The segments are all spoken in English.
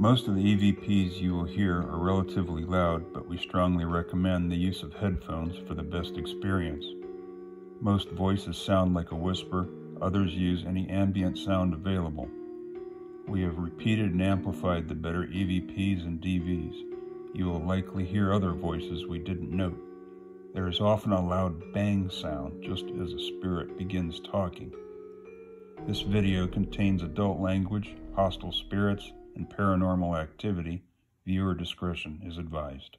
Most of the EVPs you will hear are relatively loud, but we strongly recommend the use of headphones for the best experience. Most voices sound like a whisper, others use any ambient sound available. We have repeated and amplified the better EVPs and DVs. You will likely hear other voices we didn't note. There is often a loud bang sound just as a spirit begins talking. This video contains adult language, hostile spirits, and paranormal activity. Viewer discretion is advised.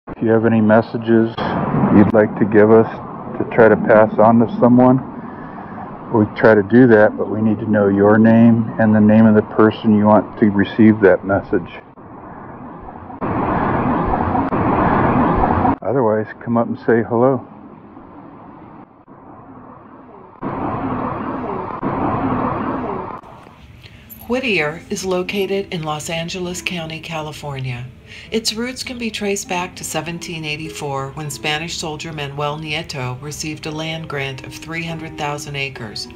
If you have any messages you'd like to give us to try to pass on to someone, we try to do that, but we need to know your name and the name of the person you want to receive that message. Otherwise, come up and say hello. Whittier is located in Los Angeles County, California. Its roots can be traced back to 1784, when Spanish soldier Manuel Nieto received a land grant of 300,000 acres.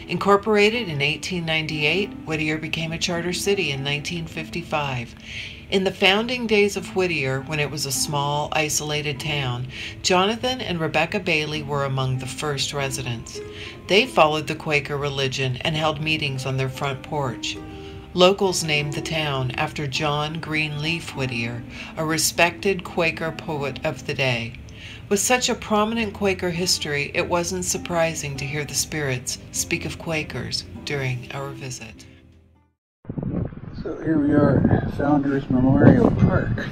Incorporated in 1898, Whittier became a charter city in 1955. In the founding days of Whittier, when it was a small, isolated town, Jonathan and Rebecca Bailey were among the first residents. They followed the Quaker religion and held meetings on their front porch. Locals named the town after John Greenleaf Whittier, a respected Quaker poet of the day. With such a prominent Quaker history, it wasn't surprising to hear the spirits speak of Quakers during our visit. So here we are at Founders Memorial Park.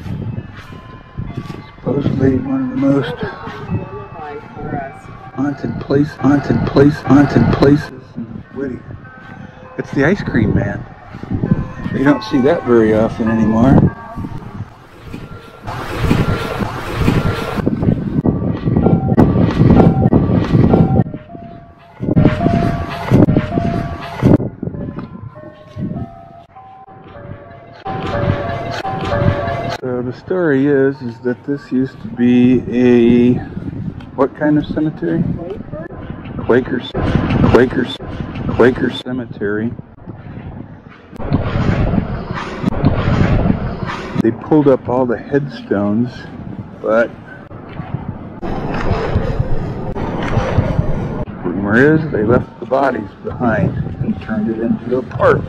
Supposedly one of the most haunted places in Whittier. It's the ice cream man. You don't see that very often anymore. So the story is that this used to be a, what kind of cemetery? Quaker cemetery. They pulled up all the headstones, but rumor is they left the bodies behind and turned it into a park.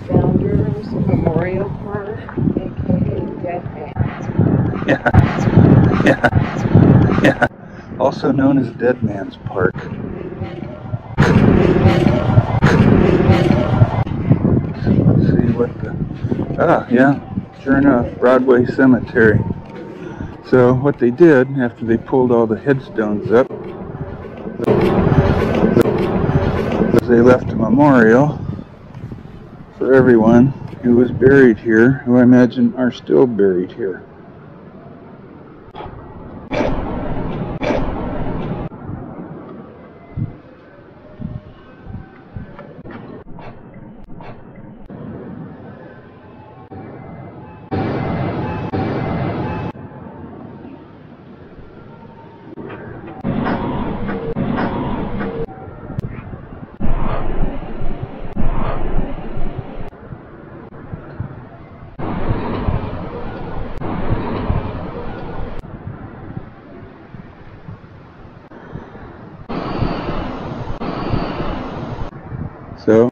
Founders Memorial Park, aka Deadman. Yeah. Also known as Deadman's Park. So let's see what the... sure enough, Broadway Cemetery. So what they did, after they pulled all the headstones up, was they left a memorial for everyone who was buried here, who I imagine are still buried here. So,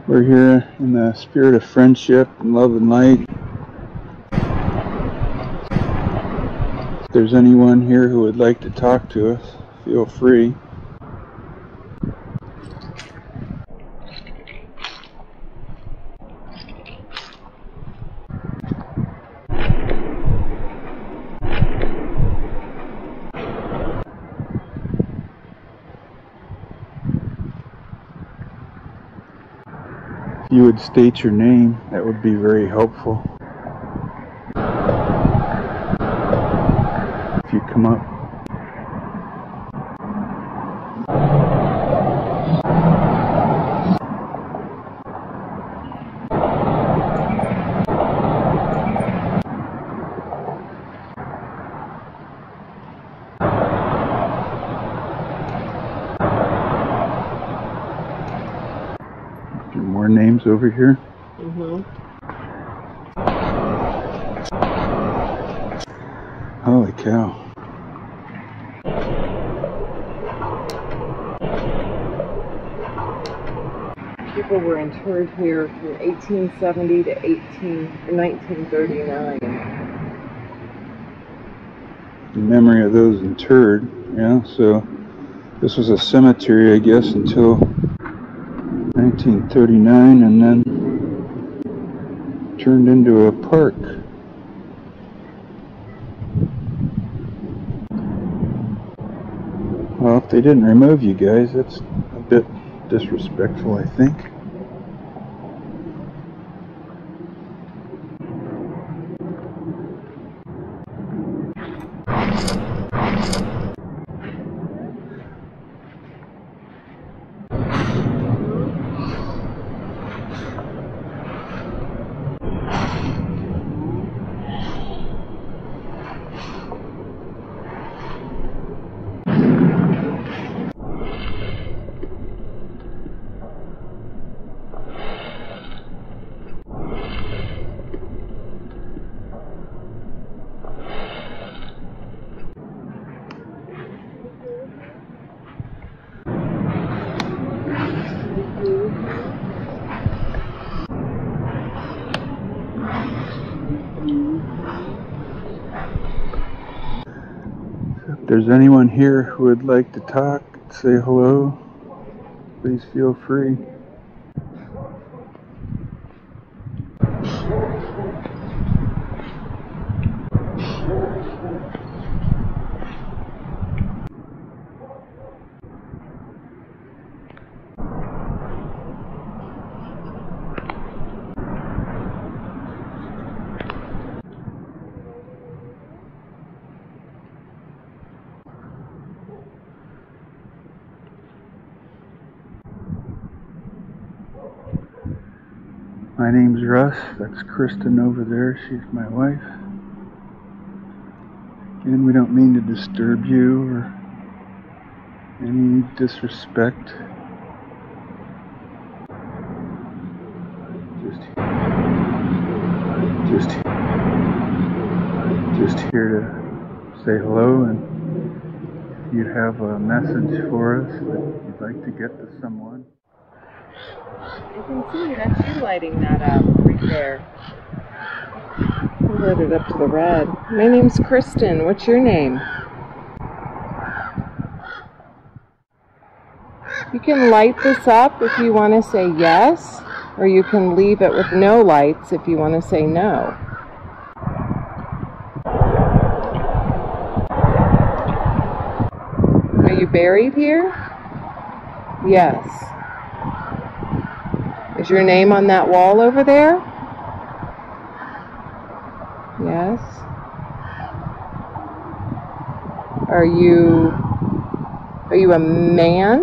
we're here in the spirit of friendship and love and light. If there's anyone here who would like to talk to us, feel free. If you would state your name, that would be very helpful. If you come up times over here. Mm-hmm. Holy cow. People were interred here from 1870 to 1939. In memory of those interred, yeah, so this was a cemetery, I guess, until 1939, and then turned into a park. Well, if they didn't remove you guys, that's a bit disrespectful, I think. If there's anyone here who would like to talk, say hello, please feel free. My name's Russ, that's Kristen over there, she's my wife. Again, we don't mean to disturb you or any disrespect. Just here to say hello, and if you have a message for us that you'd like to get to someone. I can see that's you lighting that up right there. I lit it up to the red. My name's Kristen. What's your name? You can light this up if you want to say yes, or you can leave it with no lights if you want to say no. Are you buried here? Yes. Is your name on that wall over there? Yes. Are you a man?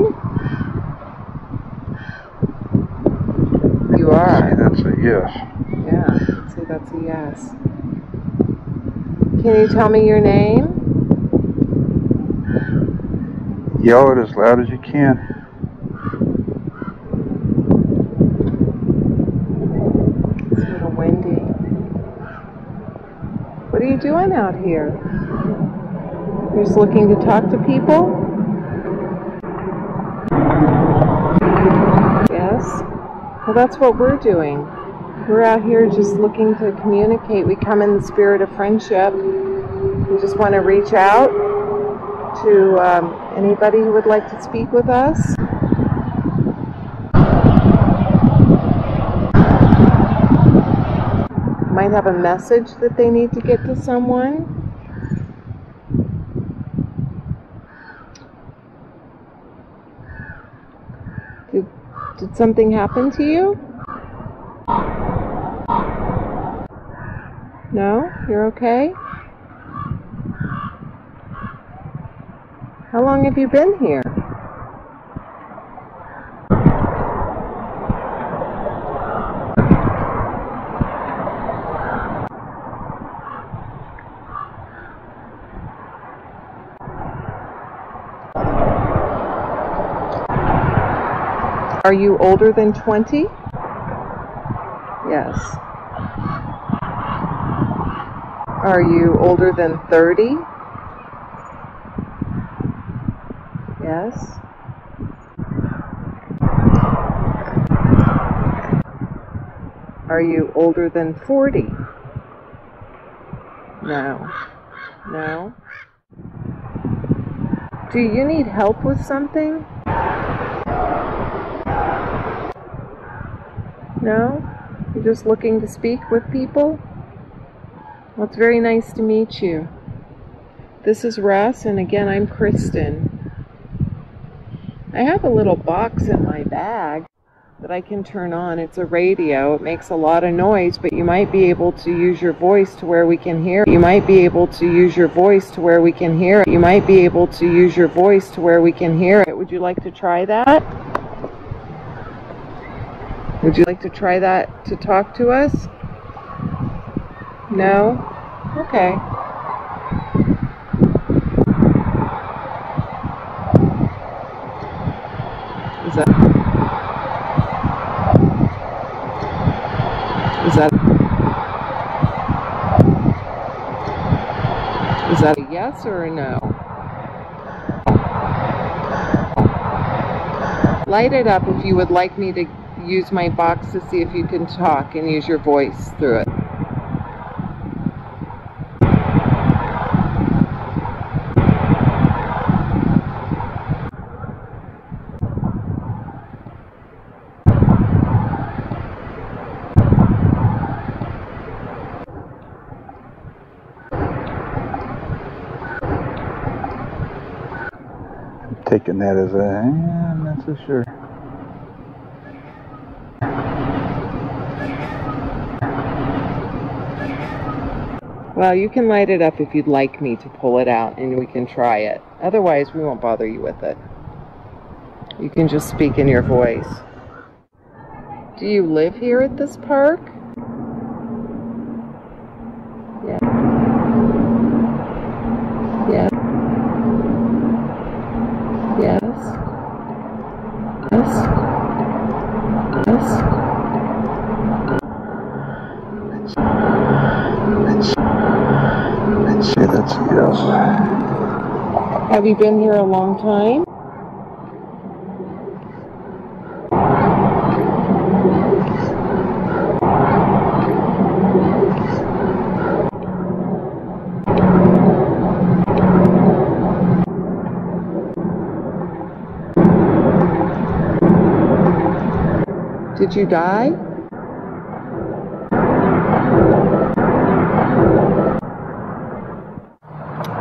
You are. That's a yes. Yeah, I'd say that's a yes. Can you tell me your name? Yell it as loud as you can. It's a little windy. What are you doing out here? You're just looking to talk to people? Yes? Well, that's what we're doing. We're out here just looking to communicate. We come in the spirit of friendship. We just want to reach out to anybody who would like to speak with us. Might have a message that they need to get to someone. Did something happen to you? No? You're okay? How long have you been here? Are you older than 20? Yes. Are you older than 30? Yes. Are you older than 40? No. No. Do you need help with something? No? You're just looking to speak with people? Well, it's very nice to meet you. This is Russ, and again, I'm Kristen. I have a little box in my bag that I can turn on. It's a radio. It makes a lot of noise, but you might be able to use your voice to where we can hear it. You might be able to use your voice to where we can hear it. You might be able to use your voice to where we can hear it. Would you like to try that? Would you like to try that to talk to us? No? Okay. Is that a yes or a no? Light it up if you would like me to use my box to see if you can talk and use your voice through it. Taking that as a, I'm not so sure. Well, you can light it up if you'd like me to pull it out and we can try it. Otherwise, we won't bother you with it. You can just speak in your voice. Do you live here at this park? Yeah. Yeah. Yes. Yes. Yes. Yeah, that's a yes. Have you been here a long time? Did you die?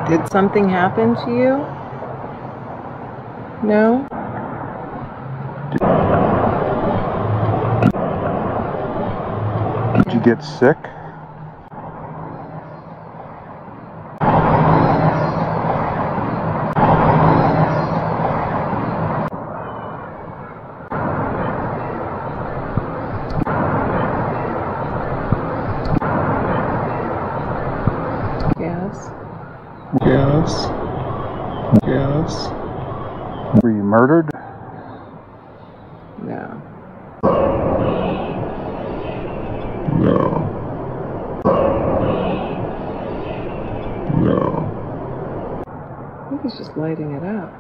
Did something happen to you? No? Did you get sick? Yes. Yes. Yes. Were you murdered? No. No. No. I think he's just lighting it up.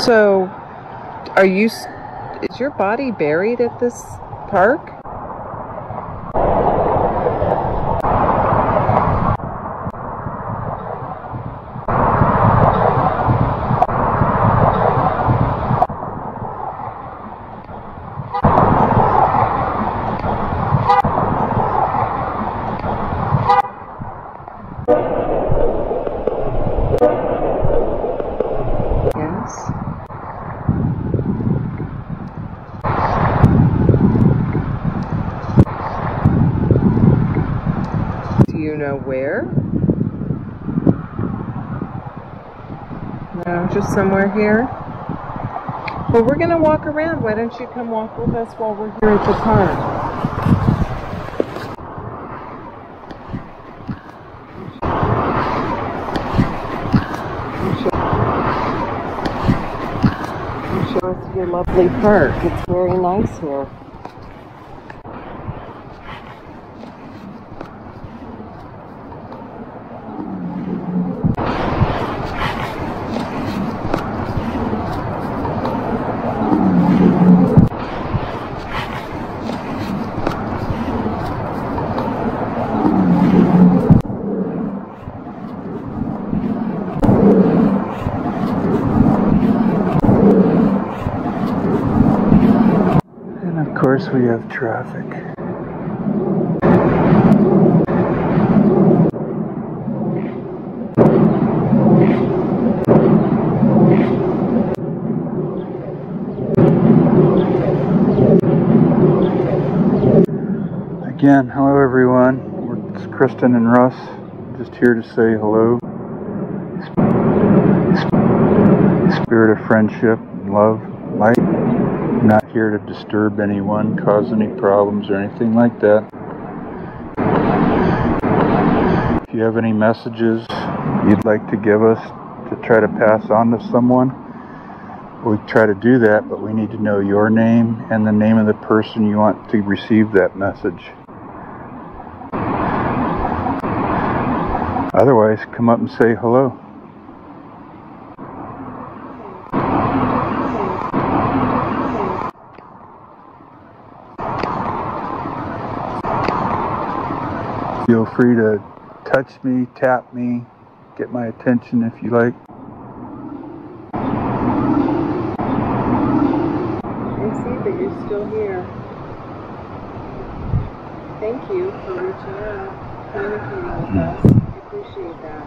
So, is your body buried at this park? Yes. Do you know where? No, just somewhere here. Well, we're going to walk around. Why don't you come walk with us while we're here at the park? another lovely park. It's very nice here. Of course we have traffic. Again, hello everyone. It's Kristen and Russ. Just here to say hello. Spirit of friendship, love, light. Not here to disturb anyone, cause any problems or anything like that. If you have any messages you'd like to give us to try to pass on to someone, we try to do that, but we need to know your name and the name of the person you want to receive that message. Otherwise, come up and say hello. Feel free to touch me, tap me, get my attention if you like. I see that you're still here. Thank you for reaching out, communicating with us. I appreciate that.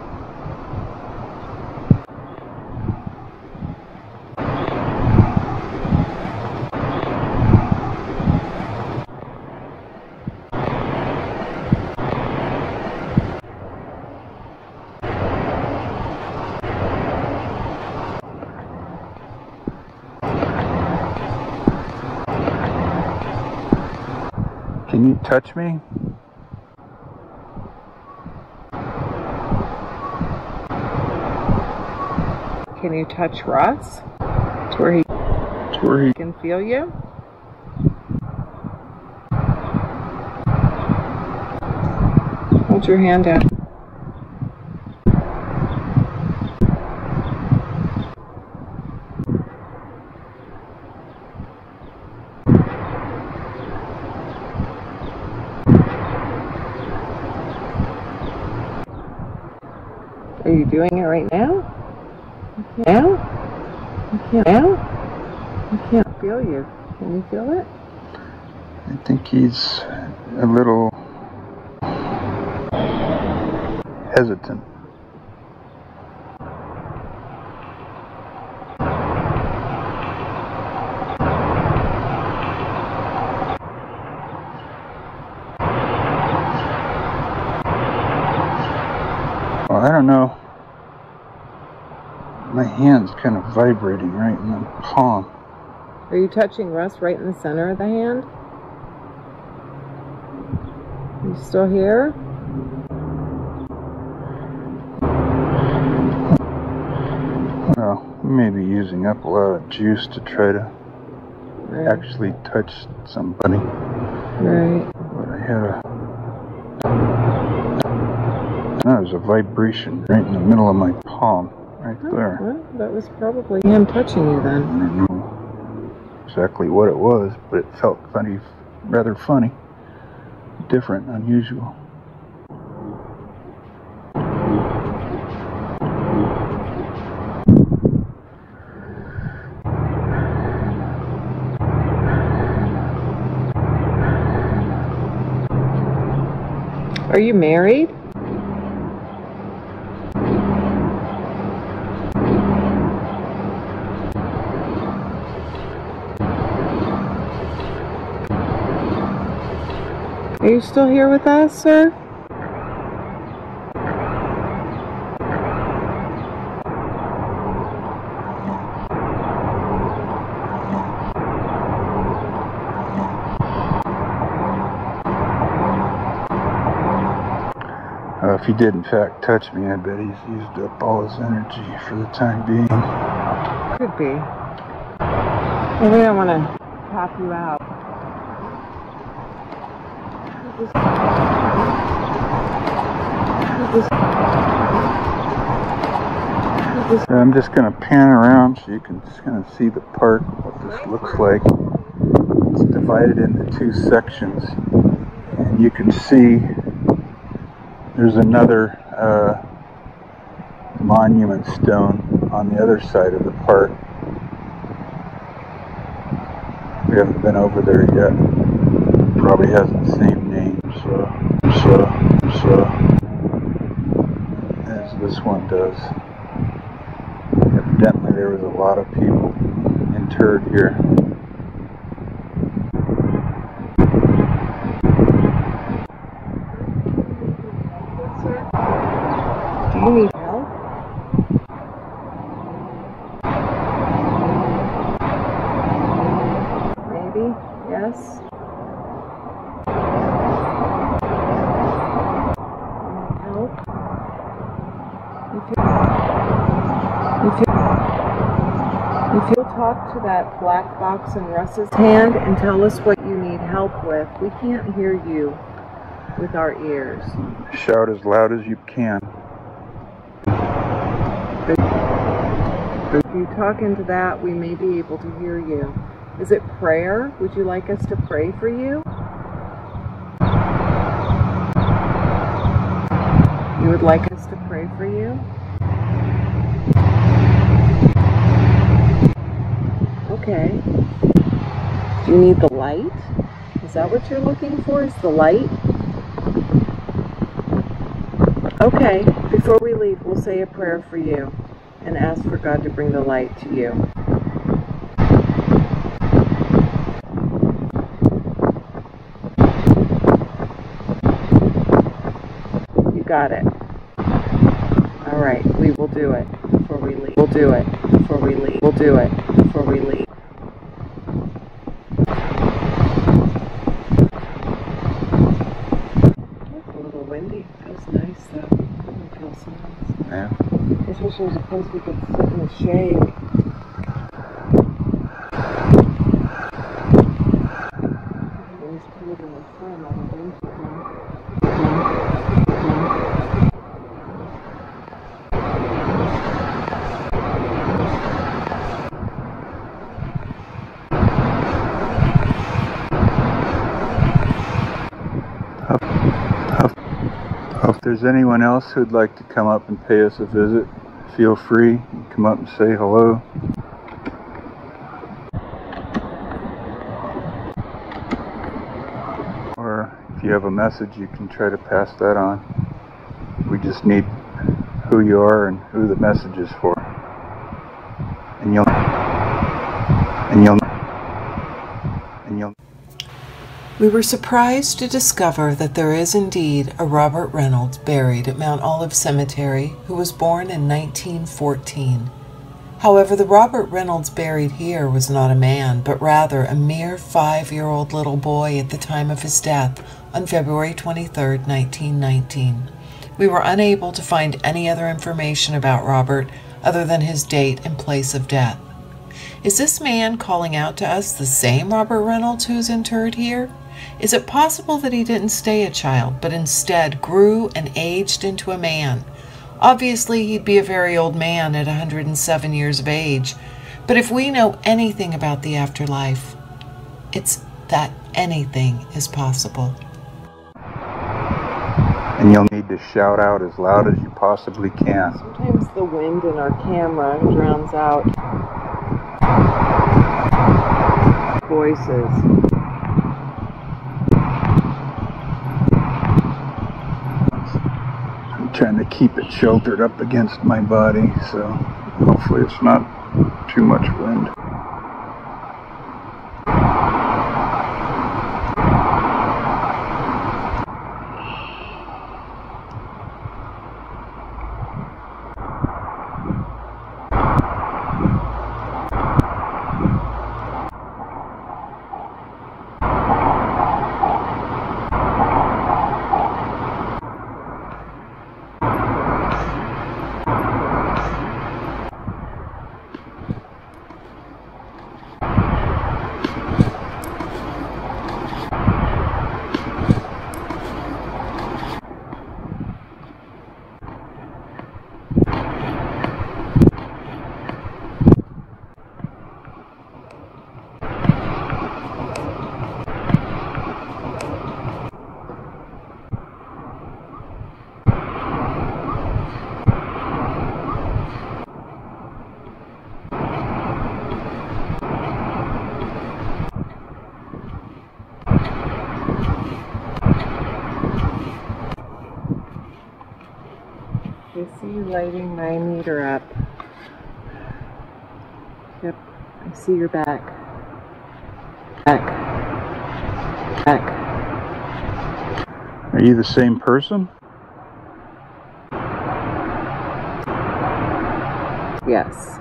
Can you touch me? Can you touch Russ? To where he can feel you? Hold your hand out. Are you doing it right now? Now? I can't feel you. Can you feel it? I think he's a little hesitant. Well, I don't know. My hand's kind of vibrating right in the palm. Are you touching Russ right in the center of the hand? Are you still here? Well, we may be using up a lot of juice to try to actually touch somebody. Right. But I had that was a vibration right in the middle of my palm, right there. Well, that was probably him touching you then. I don't know exactly what it was, but it felt funny, rather funny, different, unusual. Are you married? Are you still here with us, sir? If he did in fact touch me, I bet he's used up all his energy for the time being. Could be. Maybe I want to tap you out. I'm just going to pan around so you can just kind of see the park, what this looks like. It's divided into two sections, and you can see there's another monument stone on the other side of the park. We haven't been over there yet. Probably has the same name, as this one does. Evidently there was a lot of people interred here. Do you need help? Maybe, yes. Help? If you'll talk to that black box in Russ's hand and tell us what you need help with, we can't hear you with our ears. Shout as loud as you can. If you talk into that, we may be able to hear you. Is it prayer? Would you like us to pray for you? You would like us to pray for you? Okay. Do you need the light? Is that what you're looking for? Is the light? Okay. Before we leave, we'll say a prayer for you and ask for God to bring the light to you. You got it. All right, we will do it before we leave. We'll do it before we leave. We'll do it before we leave. It's a little windy. It feels nice though. It feels so nice. Yeah. I wish there was a place we could sit in the shade. Always put it in the sun on the winter. If there's anyone else who'd like to come up and pay us a visit, feel free. You can come up and say hello. Or if you have a message, you can try to pass that on. We just need who you are and who the message is for. And you'll We were surprised to discover that there is indeed a Robert Reynolds buried at Mount Olive Cemetery who was born in 1914. However, the Robert Reynolds buried here was not a man, but rather a mere 5-year-old little boy at the time of his death on February 23, 1919. We were unable to find any other information about Robert other than his date and place of death. Is this man calling out to us the same Robert Reynolds who's interred here? Is it possible that he didn't stay a child, but instead grew and aged into a man? Obviously, he'd be a very old man at 107 years of age, but if we know anything about the afterlife, it's that anything is possible. And you'll need to shout out as loud as you possibly can. Sometimes the wind in our camera drowns out voices. I'm trying to keep it sheltered up against my body, so hopefully it's not too much wind. lighting my meter up. Yep, I see your back. Back. Are you the same person? Yes.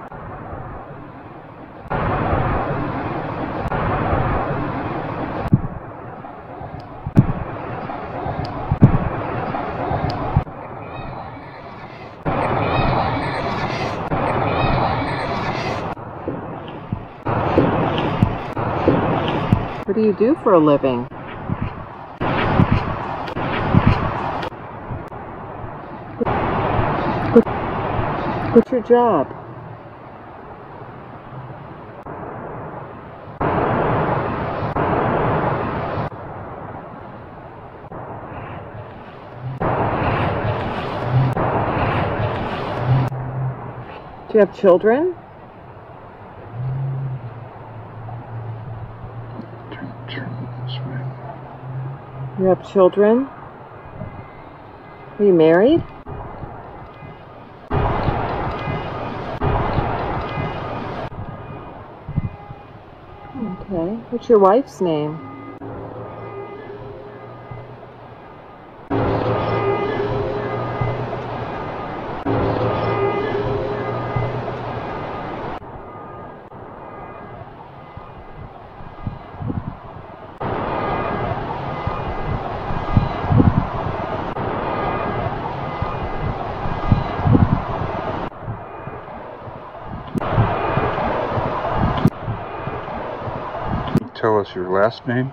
What do you do for a living? What's your job? Do you have children? Turn this way. You have children? Are you married? Okay. What's your wife's name? Tell us your last name.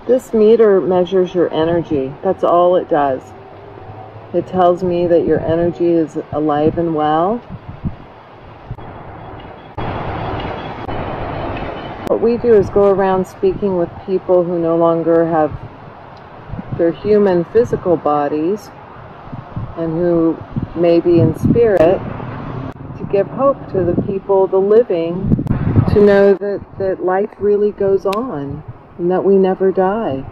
This meter measures your energy. That's all it does. It tells me that your energy is alive and well. What we do is go around speaking with people who no longer have their human physical bodies and who may be in spirit, to give hope to the people, the living, to know that life really goes on and that we never die.